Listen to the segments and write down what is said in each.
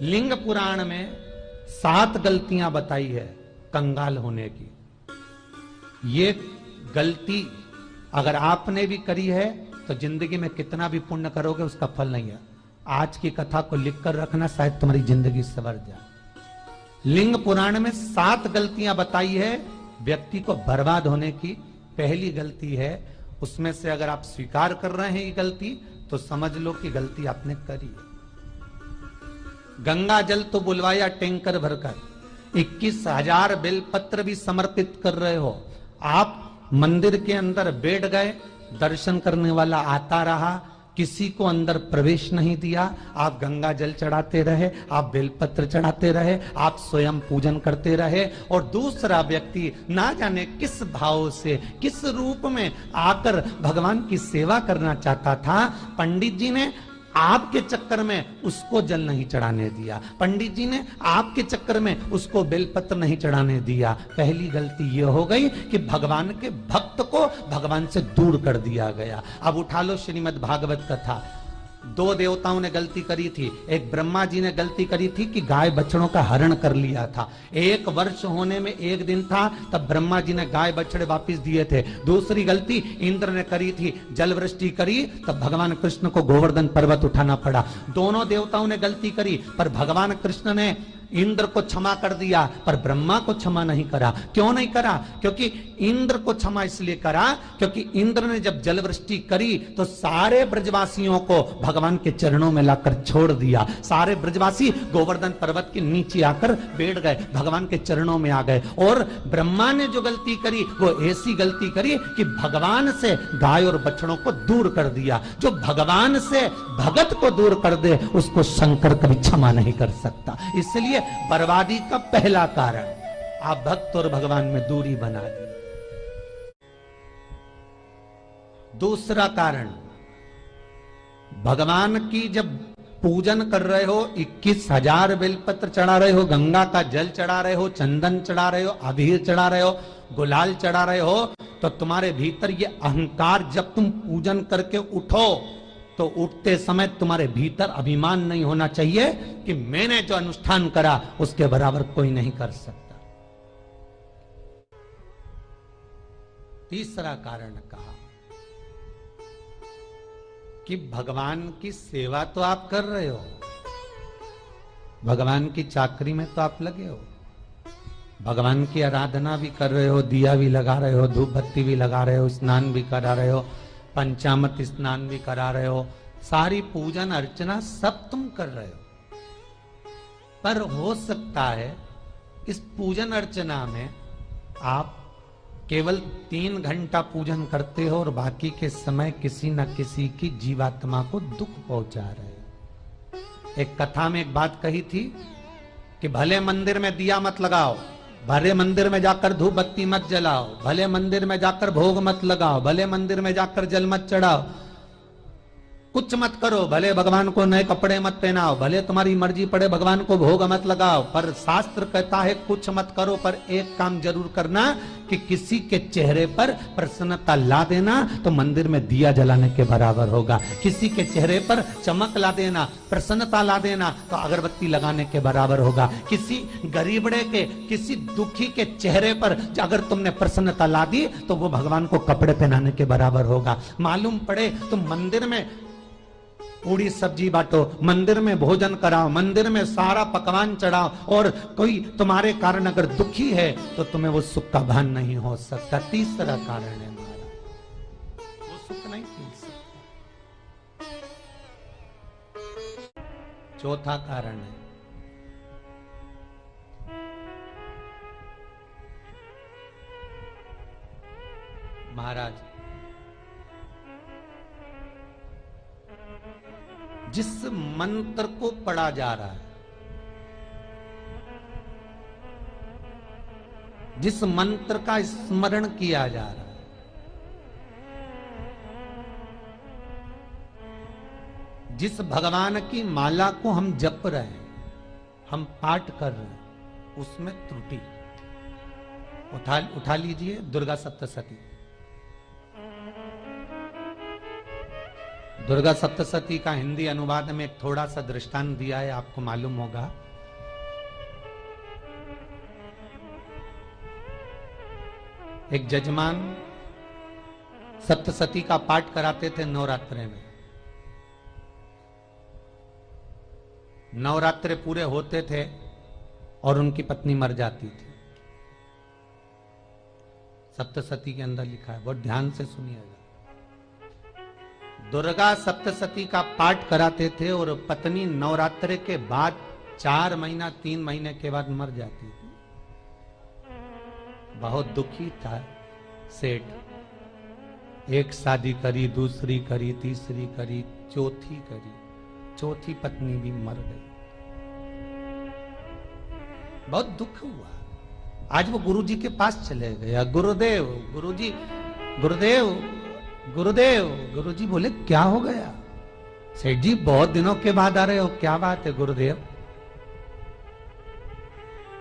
लिंग पुराण में 7 गलतियां बताई है कंगाल होने की। ये गलती अगर आपने भी करी है तो जिंदगी में कितना भी पुण्य करोगे उसका फल नहीं है। आज की कथा को लिखकर रखना, शायद तुम्हारी जिंदगी संवर जाए। लिंग पुराण में 7 गलतियां बताई है व्यक्ति को बर्बाद होने की। पहली गलती है, उसमें से अगर आप स्वीकार कर रहे हैं ये गलती तो समझ लो कि गलती आपने करी है। गंगा जल तो बुलवाया टैंकर भरकर, 21,000 बेलपत्र भी समर्पित कर रहे हो। आप मंदिर के अंदर बैठ गए, दर्शन करने वाला आता रहा, किसी को अंदर प्रवेश नहीं दिया। आप गंगा जल चढ़ाते रहे, आप बेलपत्र चढ़ाते रहे, आप स्वयं पूजन करते रहे, और दूसरा व्यक्ति ना जाने किस भाव से, किस रूप में आकर भगवान की सेवा करना चाहता था। पंडित जी ने आपके चक्कर में उसको जल नहीं चढ़ाने दिया, पंडित जी ने आपके चक्कर में उसको बेलपत्र नहीं चढ़ाने दिया। पहली गलती यह हो गई कि भगवान के भक्त को भगवान से दूर कर दिया गया। अब उठा लो श्रीमद् भागवत कथा। 2 देवताओं ने गलती करी थी। एक ब्रह्मा जी ने गलती करी थी कि गाय बछड़ों का हरण कर लिया था। 1 वर्ष होने में 1 दिन था तब ब्रह्मा जी ने गाय बछड़े वापस दिए थे। दूसरी गलती इंद्र ने करी थी, जल वृष्टि करी तब भगवान कृष्ण को गोवर्धन पर्वत उठाना पड़ा। दोनों देवताओं ने गलती करी, पर भगवान कृष्ण ने इंद्र को क्षमा कर दिया पर ब्रह्मा को क्षमा नहीं करा। क्यों नहीं करा? क्योंकि इंद्र को क्षमा इसलिए करा क्योंकि इंद्र ने जब जलवृष्टि करी तो सारे ब्रजवासियों को भगवान के चरणों में लाकर छोड़ दिया। सारे ब्रजवासी गोवर्धन पर्वत के नीचे आकर बैठ गए, भगवान के चरणों में आ गए। और ब्रह्मा ने जो गलती करी वो ऐसी गलती करी कि भगवान से गाय और बछड़ों को दूर कर दिया। जो भगवान से भगत को दूर कर दे उसको शंकर कभी क्षमा नहीं कर सकता। इसलिए बर्बादी का पहला कारण आप भक्त और भगवान में दूरी बना दी। दूसरा कारण, भगवान की जब पूजन कर रहे हो, 21,000 बेलपत्र चढ़ा रहे हो, गंगा का जल चढ़ा रहे हो, चंदन चढ़ा रहे हो, अबीर चढ़ा रहे हो, गुलाल चढ़ा रहे हो, तो तुम्हारे भीतर ये अहंकार, जब तुम पूजन करके उठो तो उठते समय तुम्हारे भीतर अभिमान नहीं होना चाहिए कि मैंने जो अनुष्ठान करा उसके बराबर कोई नहीं कर सकता। तीसरा कारण कहा कि भगवान की सेवा तो आप कर रहे हो, भगवान की चाकरी में तो आप लगे हो, भगवान की आराधना भी कर रहे हो, दिया भी लगा रहे हो, धूप बत्ती भी लगा रहे हो, स्नान भी करा रहे हो, पंचामृत स्नान भी करा रहे हो, सारी पूजन अर्चना सब तुम कर रहे हो। पर हो सकता है इस पूजन अर्चना में आप केवल 3 घंटा पूजन करते हो और बाकी के समय किसी न किसी की जीवात्मा को दुख पहुंचा रहे हो। एक कथा में एक बात कही थी कि भले मंदिर में दिया मत लगाओ, भले मंदिर में जाकर धूप बत्ती मत जलाओ, भले मंदिर में जाकर भोग मत लगाओ, भले मंदिर में जाकर जल मत चढ़ाओ, कुछ मत करो, भले भगवान को नए कपड़े मत पहनाओ, भले तुम्हारी मर्जी पड़े भगवान को भोग मत लगाओ, पर शास्त्र कहता है कुछ मत करो, पर एक काम जरूर करना कि किसी के चेहरे पर प्रसन्नता ला देना तो मंदिर में दिया जलाने के बराबर होगा। किसी के चेहरे पर चमक ला देना, प्रसन्नता ला देना तो अगरबत्ती लगाने के बराबर होगा। किसी गरीबड़े के, किसी दुखी के चेहरे पर अगर तुमने प्रसन्नता ला दी तो वो भगवान को कपड़े पहनाने के बराबर होगा। मालूम पड़े तुम मंदिर में पूरी सब्जी बांटो, मंदिर में भोजन कराओ, मंदिर में सारा पकवान चढ़ाओ, और कोई तुम्हारे कारण अगर दुखी है तो तुम्हें वो सुख का भान नहीं हो सकता। तीसरा कारण है हमारा, वो सुख नहीं मिल सकता। चौथा कारण है महाराज, जिस मंत्र को पढ़ा जा रहा है, जिस मंत्र का स्मरण किया जा रहा है, जिस भगवान की माला को हम जप रहे हैं, हम पाठ कर रहे हैं, उसमें त्रुटि। उठा लीजिए दुर्गा सप्तशती। दुर्गा सप्तशती का हिंदी अनुवाद में एक थोड़ा सा दृष्टांत दिया है, आपको मालूम होगा। एक जजमान सप्तशती का पाठ कराते थे नवरात्रे में। नवरात्रे पूरे होते थे और उनकी पत्नी मर जाती थी। सप्तशती के अंदर लिखा है, बहुत ध्यान से सुनिएगा। दुर्गा सप्तशती का पाठ कराते थे और पत्नी नवरात्रे के बाद 4 महीना 3 महीने के बाद मर जाती थी। बहुत दुखी था सेठ। एक शादी करी, दूसरी करी, तीसरी करी, चौथी करी, चौथी पत्नी भी मर गई। बहुत दुख हुआ। आज वो गुरुजी के पास चले गया, गुरुदेव, गुरुजी, गुरुदेव, गुरुदेव। गुरुजी बोले क्या हो गया? सेठ जी बहुत दिनों के बाद आ रहे हो, क्या बात है गुरुदेव?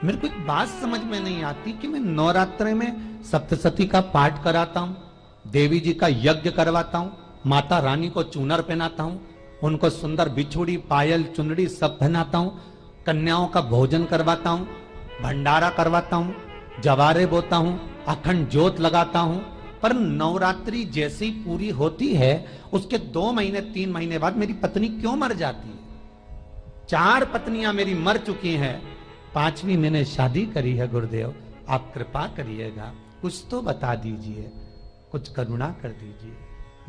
मेरे को एक बात समझ में नहीं आती कि मैं नवरात्रे में सप्तशती का पाठ कराता हूं, देवी जी का यज्ञ करवाता हूं, माता रानी को चूनर पहनाता हूं, उनको सुंदर बिछुड़ी, पायल, चुनरी सब पहनाता हूं, कन्याओं का भोजन करवाता हूं, भंडारा करवाता हूं, जवारे बोता हूं, अखंड ज्योत लगाता हूं, पर नवरात्रि जैसी पूरी होती है उसके 2 महीने 3 महीने बाद मेरी पत्नी क्यों मर जाती है? 4 पत्नियां मेरी मर चुकी हैं, 5वीं मैंने शादी करी है। गुरुदेव आप कृपा करिएगा, कुछ तो बता दीजिए, कुछ करुणा कर दीजिए।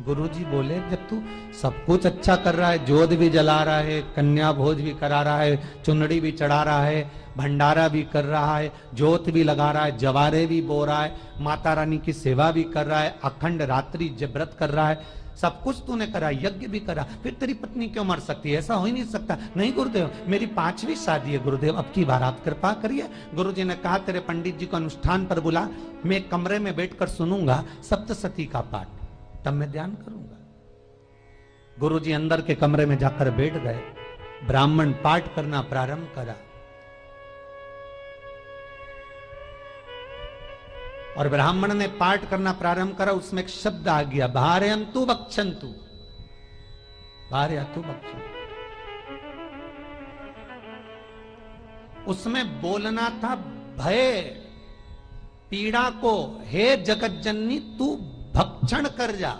गुरुजी बोले जब तू सब कुछ अच्छा कर रहा है, जोत भी जला रहा है, कन्या भोज भी करा रहा है, चुनरी भी चढ़ा रहा है, भंडारा भी कर रहा है, जोत भी लगा रहा है, जवारे भी बो रहा है, माता रानी की सेवा भी कर रहा है, अखंड रात्रि व्रत कर रहा है, सब कुछ तूने करा, यज्ञ भी करा, फिर तेरी पत्नी क्यों मर सकती है? ऐसा हो ही नहीं सकता। नहीं गुरुदेव मेरी 5वीं शादी है गुरुदेव, अब की बार आप कृपा करिए। गुरुजी ने कहा तेरे पंडित जी को अनुष्ठान पर बुला, मैं कमरे में बैठकर सुनूंगा सप्तशती का पाठ, तब मैं ध्यान करूंगा। गुरुजी अंदर के कमरे में जाकर बैठ गए, ब्राह्मण पाठ करना प्रारंभ करा और ब्राह्मण ने पाठ करना प्रारंभ करा। उसमें एक शब्द आ गया, भारयंतु बक्षंतु, भारयंतु बक्षंतु। उसमें बोलना था भय पीड़ा को, हे जगत जननी तू भक्षण कर जा,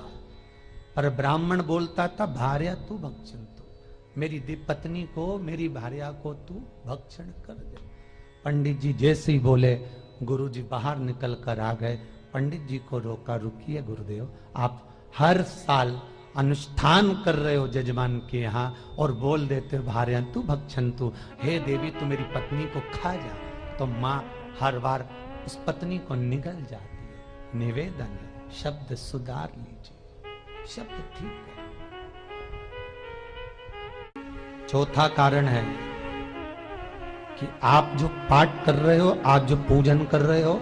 पर ब्राह्मण बोलता था भार्या तू भक्षण तू, मेरी पत्नी को, मेरी भार्या को तू भक्षण कर दे। पंडित जी जैसे ही बोले गुरुजी बाहर निकल कर आ गए। पंडित जी को रोका, रुकिए गुरुदेव, आप हर साल अनुष्ठान कर रहे हो जजमान के यहाँ और बोल देते हो भार्या तू भक्षण तू, हे देवी तू मेरी पत्नी को खा जा, तो माँ हर बार उस पत्नी को निगल जाती है। निवेदन है, शब्द सुधार लीजिए, शब्द ठीक है। चौथा कारण है कि आप जो पाठ कर रहे हो, आप जो पूजन कर रहे हो,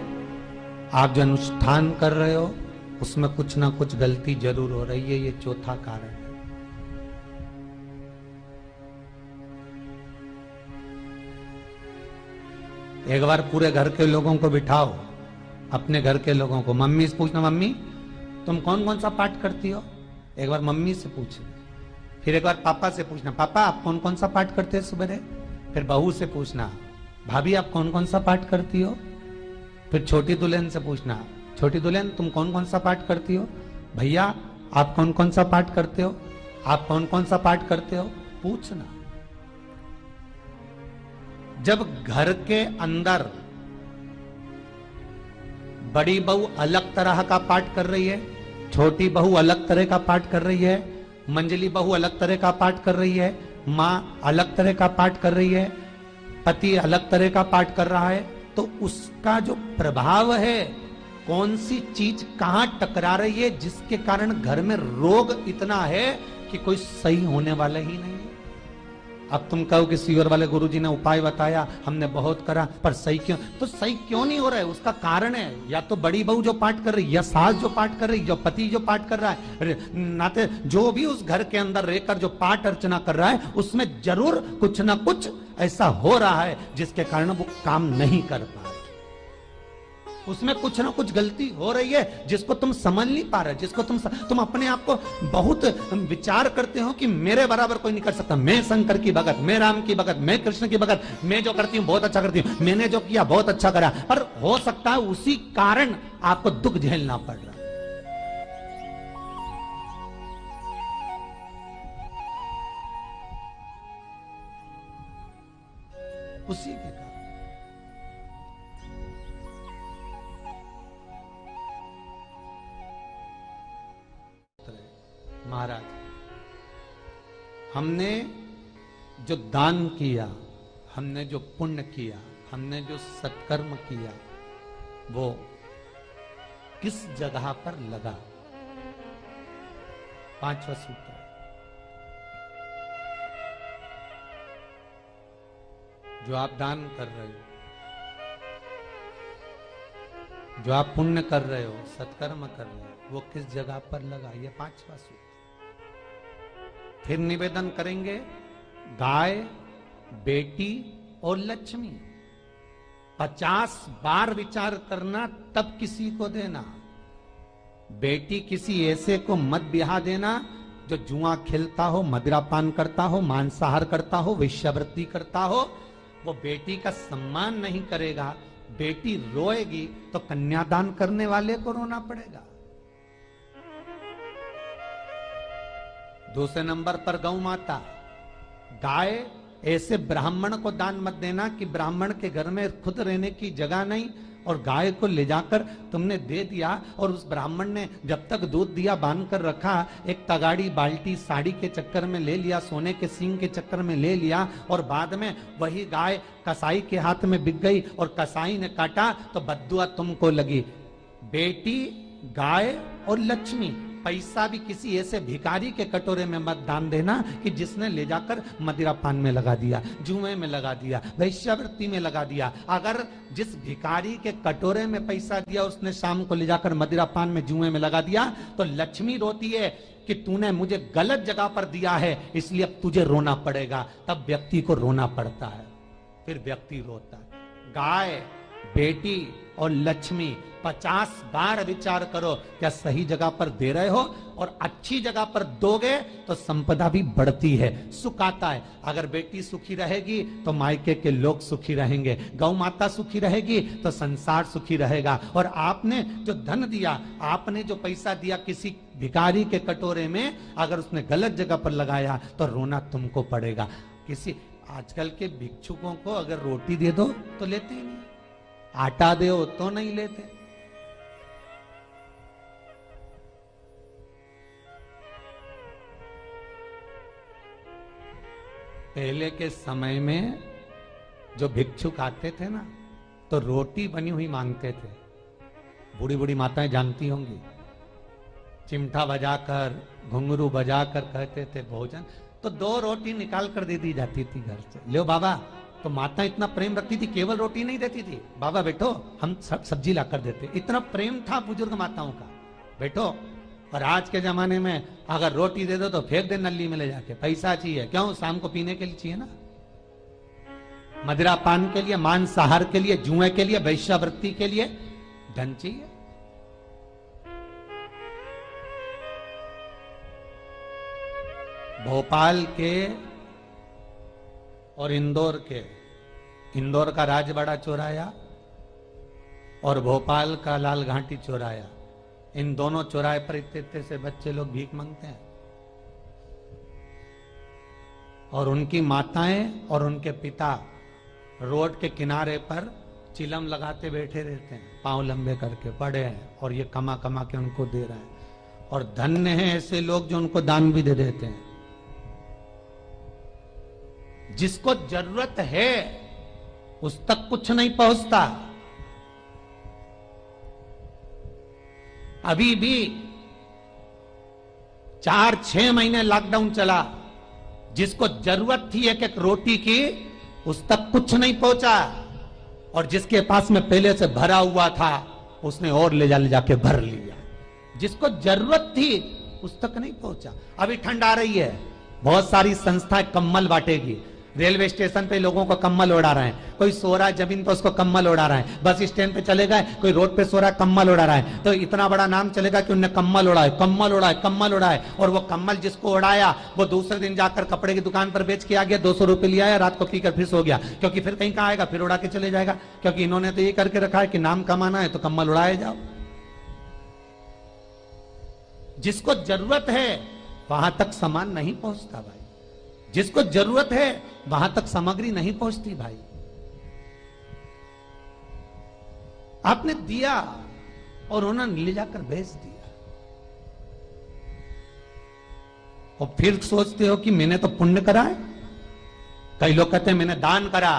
आप जो अनुष्ठान कर रहे हो, उसमें कुछ ना कुछ गलती जरूर हो रही है। ये चौथा कारण है। एक बार पूरे घर के लोगों को बिठाओ, अपने घर के लोगों को, मम्मी से पूछना मम्मी तुम कौन कौन सा पाठ करती हो? एक बार मम्मी से पूछना, फिर एक बार पापा से पूछना, पापा आप कौन कौन सा पाठ करते हैं सुबह? फिर बहू से पूछना, भाभी आप कौन कौन सा पाठ करती हो? फिर छोटी दुल्हन से पूछना, छोटी दुल्हन तुम कौन कौन सा पाठ करती हो? भैया आप कौन कौन सा पाठ करते हो? आप कौन कौन सा पाठ करते हो? पूछना। जब घर के अंदर बड़ी बहू अलग तरह का पाठ कर रही है, छोटी बहू अलग तरह का पाठ कर रही है, मंजली बहू अलग तरह का पाठ कर रही है, माँ अलग तरह का पाठ कर रही है, पति अलग तरह का पाठ कर रहा है, तो उसका जो प्रभाव है, कौन सी चीज कहां टकरा रही है जिसके कारण घर में रोग इतना है कि कोई सही होने वाला ही नहीं है। अब तुम कहो कि सीवर वाले गुरुजी ने उपाय बताया, हमने बहुत करा, पर सही क्यों? तो सही क्यों नहीं हो रहा है? उसका कारण है या तो बड़ी बहू जो पाठ कर रही, या सास जो पाठ कर रही, जो पति जो पाठ कर रहा है, नाते जो भी उस घर के अंदर रहकर जो पाठ अर्चना कर रहा है, उसमें जरूर कुछ ना कुछ ऐसा हो रहा है जिसके कारण वो काम नहीं कर पा रहे। उसमें कुछ ना कुछ गलती हो रही है जिसको तुम समझ नहीं पा रहे, जिसको तुम अपने आप को बहुत विचार करते हो कि मेरे बराबर कोई नहीं कर सकता, मैं शंकर की भगत, मैं राम की भगत, मैं कृष्ण की भगत, मैं जो करती हूं बहुत अच्छा करती हूं, मैंने जो किया बहुत अच्छा करा, पर हो सकता है उसी कारण आपको दुख झेलना पड़ रहा। उसी के कारण महाराज, हमने जो दान किया, हमने जो पुण्य किया, हमने जो सत्कर्म किया, वो किस जगह पर लगा? पांचवा सूत्र, जो आप दान कर रहे हो, जो आप पुण्य कर रहे हो, सत्कर्म कर रहे हो, वो किस जगह पर लगा? ये पांचवा सूत्र। फिर निवेदन करेंगे, गाय, बेटी और लक्ष्मी 50 बार विचार करना, तब किसी को देना। बेटी किसी ऐसे को मत ब्याह देना जो जुआ खेलता हो, मदिरापान करता हो, मांसाहार करता हो, वेश्यावृत्ति करता हो। वो बेटी का सम्मान नहीं करेगा, बेटी रोएगी तो कन्यादान करने वाले को रोना पड़ेगा। दूसरे नंबर पर गौ माता, गाय ऐसे ब्राह्मण को दान मत देना कि ब्राह्मण के घर में खुद रहने की जगह नहीं और गाय को ले जाकर तुमने दे दिया और उस ब्राह्मण ने जब तक दूध दिया बांध कर रखा, एक तगाड़ी बाल्टी साड़ी के चक्कर में ले लिया, सोने के सींग के चक्कर में ले लिया और बाद में वही गाय कसाई के हाथ में बिक गई और कसाई ने काटा तो बद्दुआ तुमको लगी। बेटी, गाय और लक्ष्मी, पैसा भी किसी ऐसे भिखारी के कटोरे में मत दान देना कि जिसने ले जाकर मदिरापान में लगा दिया, जुए में लगा दिया, वेश्यावृत्ति में लगा दिया। अगर जिस भिखारी के कटोरे में पैसा दिया उसने शाम को ले जाकर मदिरापान में, जुए में लगा दिया, तो लक्ष्मी रोती है कि तूने मुझे गलत जगह पर दिया है, इसलिए अब तुझे रोना पड़ेगा। तब व्यक्ति को रोना पड़ता है, फिर व्यक्ति रोता है। गाय, बेटी और लक्ष्मी 50 बार विचार करो, क्या सही जगह पर दे रहे हो? और अच्छी जगह पर दोगे तो संपदा भी बढ़ती है, सुख आता है। अगर बेटी सुखी रहेगी तो मायके के लोग सुखी रहेंगे, गौ माता सुखी रहेगी तो संसार सुखी रहेगा। और आपने जो धन दिया, आपने जो पैसा दिया किसी भिखारी के कटोरे में, अगर उसने गलत जगह पर लगाया तो रोना तुमको पड़ेगा। किसी आजकल के भिक्षुकों को अगर रोटी दे दो तो लेते ही नहीं, आटा दो तो नहीं लेते। पहले के समय में जो भिक्षुक आते थे ना, तो रोटी बनी हुई मांगते थे। बूढ़ी बूढ़ी माताएं जानती होंगी, चिमटा बजाकर, घुंघरू बजाकर कहते थे भोजन, तो 2 रोटी निकाल कर दे दी जाती थी घर से। लो बाबा, तो माता इतना प्रेम रखती थी, केवल रोटी नहीं देती थी, बाबा बैठो हम सब्जी ला कर देते। इतना प्रेम था बुजुर्ग माताओं का, बैठो। और आज के जमाने में अगर रोटी दे दो तो फेंक दे नली में ले जाके, पैसा चाहिए। क्यों? शाम को पीने के लिए चाहिए ना, मदिरा पान के लिए, मांसाहार के लिए, जुए के लिए, वेश्यावृत्ति के लिए धन चाहिए। भोपाल के और इंदौर के, इंदौर का राजवाड़ा चौराया और भोपाल का लाल घाटी चौराया, इन दोनों चौराहे पर इतने से बच्चे लोग भीख मांगते हैं और उनकी माताएं और उनके पिता रोड के किनारे पर चिलम लगाते बैठे रहते हैं, पांव लंबे करके पड़े हैं और ये कमा कमा के उनको दे रहे हैं। और धन्य हैं ऐसे लोग जो उनको दान भी दे देते हैं। जिसको जरूरत है उस तक कुछ नहीं पहुंचता। अभी भी 4-6 महीने लॉकडाउन चला, जिसको जरूरत थी एक एक रोटी की उस तक कुछ नहीं पहुंचा, और जिसके पास में पहले से भरा हुआ था उसने और ले जाके भर लिया। जिसको जरूरत थी उस तक नहीं पहुंचा। अभी ठंड आ रही है, बहुत सारी संस्थाएं कंबल बांटेगी, रेलवे स्टेशन पे लोगों को कम्बल उड़ा रहे हैं, कोई सो रहा है जमीन पर उसको कम्बल उड़ा रहा है, बस स्टैंड पे चले गए कोई रोड पे सो रहा है कम्बल उड़ा रहा है, तो इतना बड़ा नाम चलेगा कि उनने कम्बल उड़ाए, कम्बल उड़ाए, कम्बल उड़ाए। और वो कम्बल जिसको उड़ाया वो दूसरे दिन जाकर कपड़े की दुकान पर बेच के आ गया, 200 रुपए लिया, रात को पीकर फिर सो गया, क्योंकि फिर कहीं कहाँ आएगा, फिर उड़ा के चले जाएगा, क्योंकि इन्होंने तो ये करके रखा है कि नाम कमाना है तो कम्बल उड़ाए जाओ। जिसको जरूरत है वहां तक सामान नहीं पहुंचता भाई, जिसको जरूरत है वहां तक सामग्री नहीं पहुंचती भाई। आपने दिया और उन्होंने ले जाकर बेच दिया, और फिर सोचते हो कि मैंने तो पुण्य करा है। कई लोग कहते हैं मैंने दान करा,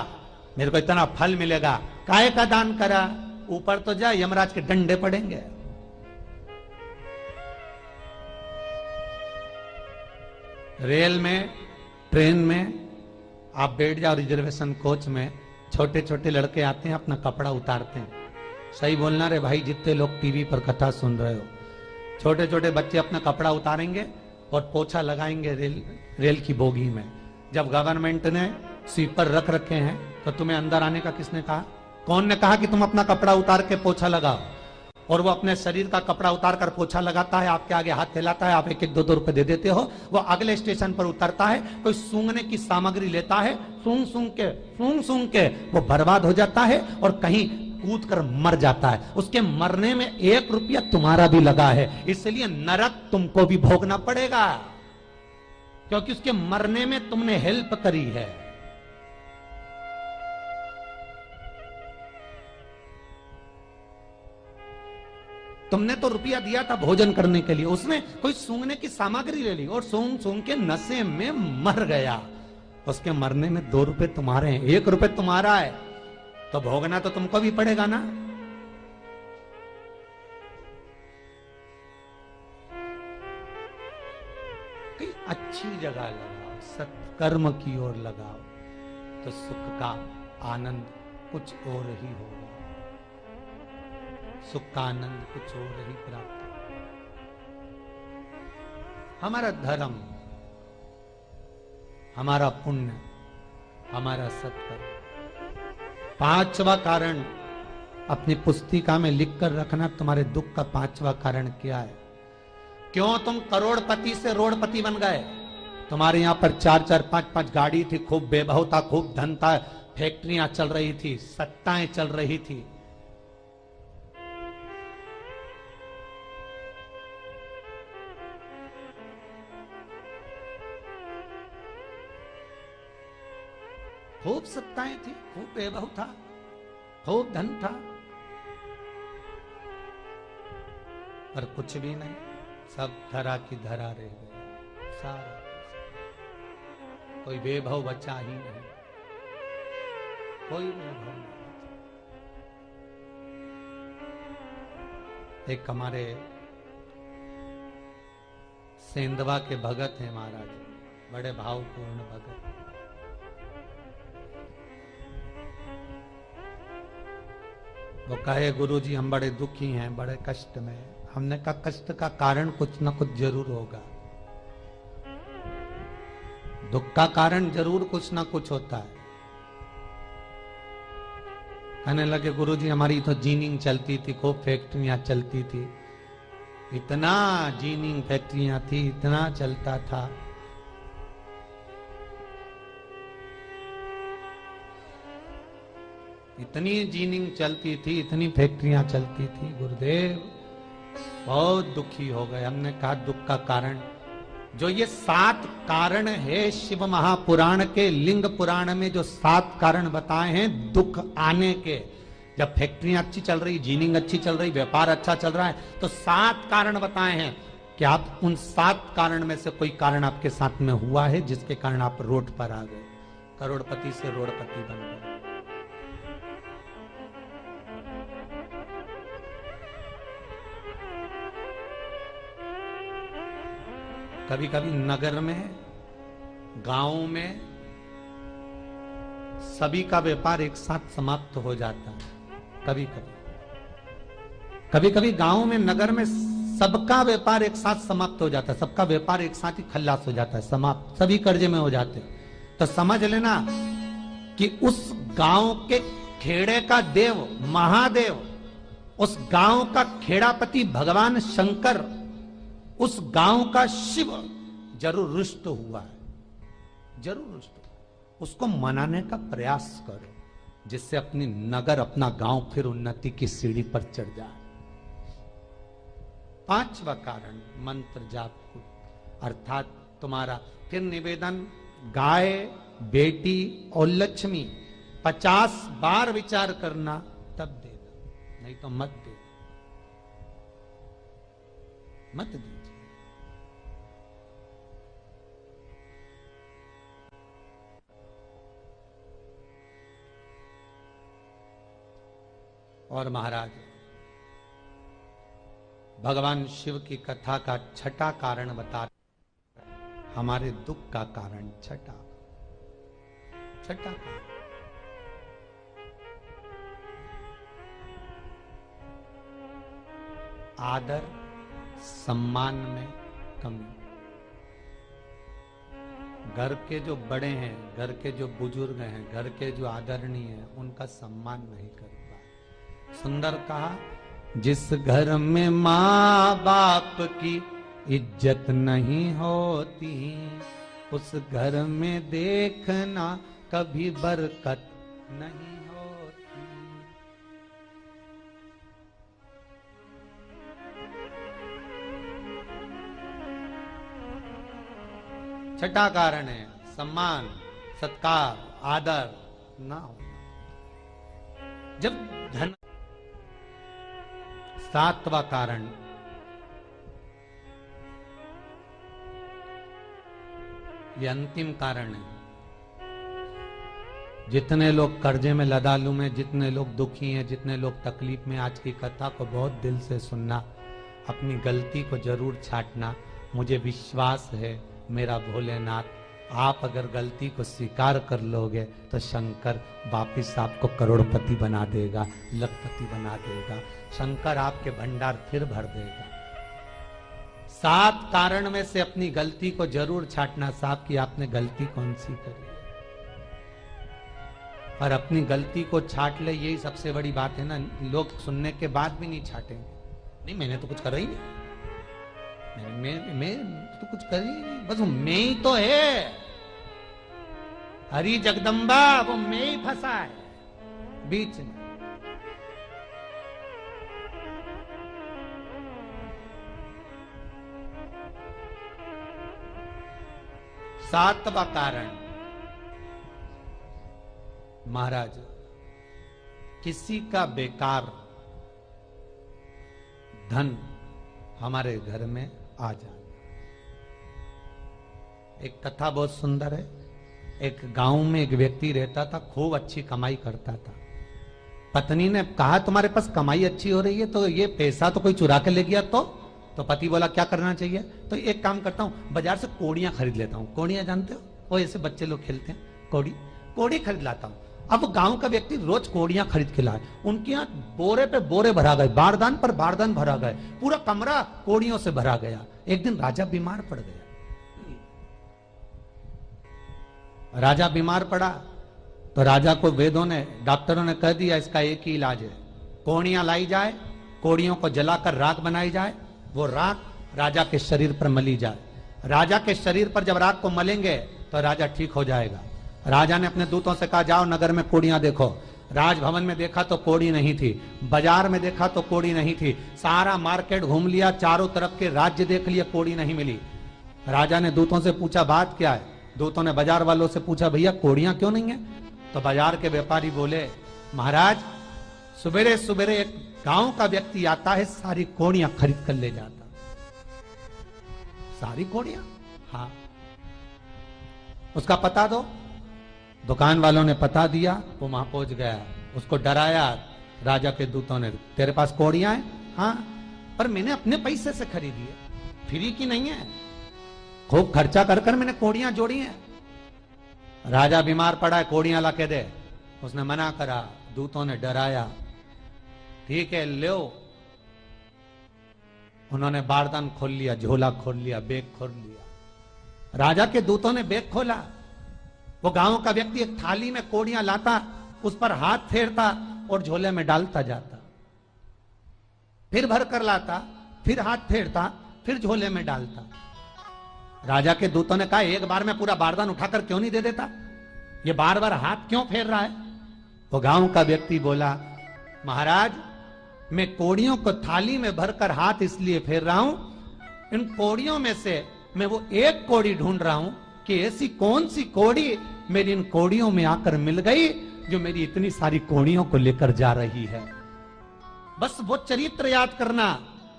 मेरे को इतना फल मिलेगा। काहे का दान करा? ऊपर तो जा, यमराज के डंडे पड़ेंगे। रेल में, ट्रेन में आप बैठ जाओ, रिजर्वेशन कोच में छोटे छोटे लड़के आते हैं, अपना कपड़ा उतारते हैं। सही बोलना रे भाई, जितने लोग टीवी पर कथा सुन रहे हो, छोटे छोटे बच्चे अपना कपड़ा उतारेंगे और पोछा लगाएंगे रेल की बोगी में। जब गवर्नमेंट ने स्वीपर रख रखे हैं तो तुम्हें अंदर आने का किसने कहा? कौन ने कहा कि तुम अपना कपड़ा उतार के पोछा लगाओ? और वो अपने शरीर का कपड़ा उतार कर पोछा लगाता है, आपके आगे हाथ फैलाता है, आप एक एक 2-2 रुपए दे देते हो। वो अगले स्टेशन पर उतरता है, कोई सूंघने की सामग्री लेता है, सूंघ सूंघ के वो बर्बाद हो जाता है और कहीं कूद कर मर जाता है। उसके मरने में 1 रुपया तुम्हारा भी लगा है, इसलिए नरक तुमको भी भोगना पड़ेगा, क्योंकि उसके मरने में तुमने हेल्प करी है। तुमने तो रुपया दिया था भोजन करने के लिए, उसने कोई सूंघने की सामग्री ले ली और सूंघ सूंघ के नशे में मर गया। उसके मरने में 2 रुपए तुम्हारे हैं, 1 रुपए तुम्हारा है, तो भोगना तो तुमको भी पड़ेगा ना। कहीं अच्छी जगह लगाओ, सत्कर्म की ओर लगाओ, तो सुख का आनंद कुछ और ही होगा, सुख का आनंद कुछ और ही प्राप्त होगा। हमारा धर्म, हमारा पुण्य, हमारा सत्कर्म। 5वां कारण अपनी पुस्तिका में लिखकर रखना, तुम्हारे दुख का 5वां कारण क्या है? क्यों तुम करोड़पति से रोड़पति बन गए? तुम्हारे यहां पर 4-4, 5-5 गाड़ी थी, खूब वैभव था, खूब धन था, फैक्ट्रियां चल रही थी, सत्ताएं चल रही थी। खूब सत्ताएं थी, खूब वैभव था, खूब धन था, पर कुछ भी नहीं, सब धरा की धरा रह गए। सारा कोई वैभव बचा ही नहीं, कोई वैभव नहीं। एक हमारे सेंधवा के भगत हैं महाराज, बड़े भावपूर्ण भगत। वो कहे गुरुजी हम बड़े दुखी हैं, बड़े कष्ट में। हमने कहा कष्ट का कारण कुछ ना कुछ जरूर होगा, दुख का कारण जरूर कुछ ना कुछ होता है। कहने लगे गुरुजी हमारी तो जीनिंग चलती थी, खूब फैक्ट्रियां चलती थी, इतना जीनिंग फैक्ट्रियां थी, इतना चलता था। इतनी जीनिंग चलती थी, इतनी फैक्ट्रियां चलती थी, गुरुदेव बहुत दुखी हो गए। हमने कहा दुख का कारण, जो ये 7 कारण है शिव महापुराण के, लिंग पुराण में जो 7 कारण बताए हैं दुख आने के, जब फैक्ट्रियां अच्छी चल रही, जीनिंग अच्छी चल रही, व्यापार अच्छा चल रहा है, तो 7 कारण बताए हैं कि आप उन 7 कारण में से कोई कारण आपके साथ में हुआ है जिसके कारण आप रोड पर आ गए, करोड़पति से रोडपति बन गए। कभी कभी नगर में, गांव में सभी का व्यापार एक साथ समाप्त हो जाता है। कभी कभी गांव में, नगर में सबका व्यापार एक साथ समाप्त हो जाता है, सबका व्यापार एक साथ ही खल्लास हो जाता है, समाप्त, सभी कर्जे में हो जाते हैं। तो समझ लेना कि उस गांव के खेड़े का देव महादेव, उस गांव का खेड़ापति भगवान शंकर, उस गांव का शिव जरूर रुष्ट हुआ है, जरूर रुष्ट हुआ। उसको मनाने का प्रयास करो, जिससे अपनी नगर, अपना गांव फिर उन्नति की सीढ़ी पर चढ़ जाए। पांचवा कारण मंत्र जाप को, अर्थात तुम्हारा फिर निवेदन, गाय, बेटी और लक्ष्मी 50 बार विचार करना, तब देना, नहीं तो मत दे, मत दीजिए। और महाराज भगवान शिव की कथा का छठा कारण बता, हमारे दुख का कारण छठा कारण, आदर सम्मान में कमी। घर के जो बड़े हैं, घर के जो बुजुर्ग हैं, घर के जो आदरणीय हैं, उनका सम्मान नहीं कर पाए। सुंदर कहा, जिस घर में माँ बाप की इज्जत नहीं होती, उस घर में देखना कभी बरकत नहीं होती। छठा कारण है सम्मान, सत्कार, आदर ना होना। जब धन, सातवां कारण ये अंतिम कारण है। जितने लोग कर्जे में, लदालू में, जितने लोग दुखी हैं, जितने लोग तकलीफ में, आज की कथा को बहुत दिल से सुनना, अपनी गलती को जरूर छांटना। मुझे विश्वास है मेरा भोलेनाथ, आप अगर गलती को स्वीकार कर लोगे तो शंकर वापिस आपको करोड़पति बना देगा, लखपति बना देगा। शंकर आपके भंडार फिर भर देगा। 7 कारण में से अपनी गलती को जरूर छांटना साहब कि आपने गलती कौन सी करी, और अपनी गलती को छाट ले, यही सबसे बड़ी बात है ना। लोग सुनने के बाद भी नहीं छाटेंगे, नहीं मैंने तो कुछ करा ही नहीं, मैं तो कुछ कर ही नहीं, बस मैं ही तो है, हरी जगदम्बा वो मैं ही फंसा है बीच में। सातवां कारण महाराज, किसी का बेकार धन हमारे घर में आ जाए। एक कथा बहुत सुंदर है। एक गांव में एक व्यक्ति रहता था, खूब अच्छी कमाई करता था। पत्नी ने कहा तुम्हारे पास कमाई अच्छी हो रही है तो ये पैसा तो कोई चुरा के ले गया तो पति बोला क्या करना चाहिए, तो एक काम करता हूं, बाजार से कोड़ियां खरीद लेता हूं। कोड़ियां जानते हो, वो ऐसे बच्चे लोग खेलते हैं, कोड़ी खरीद लाता हूं। अब गांव का व्यक्ति रोज कोड़ियां खरीद के लाए, उनके यहाँ बोरे पे बोरे भरा गए, बारदान पर बारदान भरा गए, पूरा कमरा कोड़ियों से भरा गया। एक दिन राजा बीमार पड़ गया। राजा बीमार पड़ा तो राजा को वेदों ने, डॉक्टरों ने कह दिया इसका एक ही इलाज है, कोड़ियां लाई जाए, कोड़ियों को जलाकर राख बनाई जाए, वो राख राजा के शरीर पर मली जाए। राजा के शरीर पर जब राख को मलेंगे तो राजा ठीक हो जाएगा। राजा ने अपने दूतों से कहा जाओ नगर में कोड़ियां देखो। राजभवन में देखा तो कोड़ी नहीं थी, बाजार में देखा तो कोड़ी नहीं थी, सारा मार्केट घूम लिया, चारों तरफ के राज्य देख लिया, कोड़ी नहीं मिली। राजा ने दूतों से पूछा बात क्या है। दूतों ने बाजार वालों से पूछा भैया कोड़ियां क्यों नहीं है। तो बाजार के व्यापारी बोले महाराज सवेरे सवेरे एक गांव का व्यक्ति आता है, सारी कोड़ियां खरीद कर ले जाता। सारी कोड़ियां, हाँ उसका पता दो। दुकान वालों ने पता दिया, वो वहां पहुंच गया, उसको डराया। राजा के दूतों ने तेरे पास कोड़ियां हैं? हाँ, पर मैंने अपने पैसे से खरीदी है, फ्री की नहीं है, खूब खर्चा कर कर मैंने कोड़ियां जोड़ी हैं। राजा बीमार पड़ा है, कोड़ियां ला के दे। उसने मना करा, दूतों ने डराया, ठीक है लो। उन्होंने बारदान खोल लिया, झोला खोल लिया, बैग खोल लिया। राजा के दूतों ने बैग खोला, वो गांव का व्यक्ति एक थाली में कोड़ियां लाता, उस पर हाथ फेरता और झोले में डालता जाता, फिर भर कर लाता, फिर हाथ फेरता, फिर झोले में डालता। राजा के दूतों ने कहा, एक बार में पूरा बारदान उठाकर क्यों नहीं दे देता, ये बार बार हाथ क्यों फेर रहा है? वो गांव का व्यक्ति बोला, महाराज मैं कोड़ियों को थाली में भरकर हाथ इसलिए फेर रहा हूं, इन कोड़ियों में से मैं वो एक कोड़ी ढूंढ रहा हूं कि ऐसी कौन सी कोड़ी मेरी इन कोड़ियों में आकर मिल गई जो मेरी इतनी सारी कोड़ियों को लेकर जा रही है। बस वो चरित्र याद करना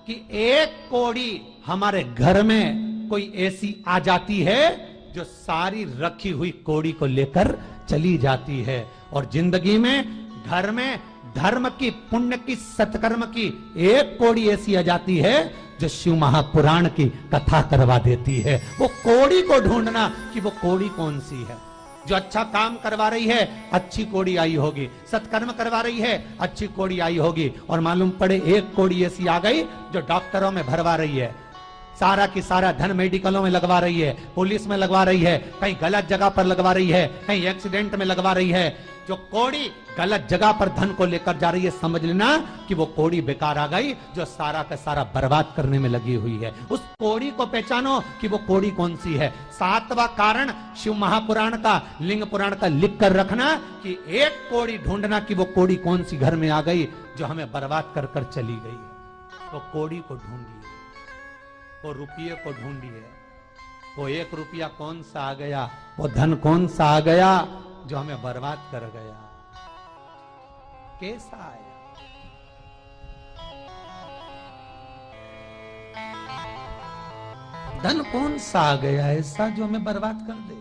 कि एक कोड़ी हमारे घर में कोई ऐसी आ जाती है जो सारी रखी हुई कोड़ी को लेकर चली जाती है। और जिंदगी में घर में धर्म की, पुण्य की, सत्कर्म की एक कोड़ी ऐसी आ जाती है जो शिव महापुराण की कथा करवा देती है। वो कोड़ी को ढूंढना कि वो कोड़ी कौन सी है। जो अच्छा काम करवा रही है अच्छी कोड़ी आई होगी, सत्कर्म करवा रही है अच्छी कोड़ी आई होगी, और मालूम पड़े एक कोड़ी ऐसी आ गई जो डॉक्टरों में भरवा रही है, सारा की सारा धन मेडिकलों में लगवा रही है, पुलिस में लगवा रही है, कहीं गलत जगह पर लगवा रही है, कहीं एक्सीडेंट में लगवा रही है। जो कोड़ी गलत जगह पर धन को लेकर जा रही है, समझ लेना कि वो कोड़ी बेकार आ गई जो सारा का सारा बर्बाद करने में लगी हुई है। उस कोड़ी को पहचानो कि वो कोड़ी कौन सी है। 7वां कारण शिव महापुराण का, लिंग पुराण का लिख कर रखना कि एक कोड़ी ढूंढना कि वो कोड़ी कौन सी घर में आ गई जो हमें बर्बाद कर कर चली गई है। वो कोड़ी को ढूंढिए, वो रुपये को ढूंढिए, वो 1 रुपया कौन सा आ गया, वो धन कौन सा आ गया जो हमें बर्बाद कर गया, कैसा आया। धन कौन सा आ गया ऐसा जो हमें बर्बाद कर दे।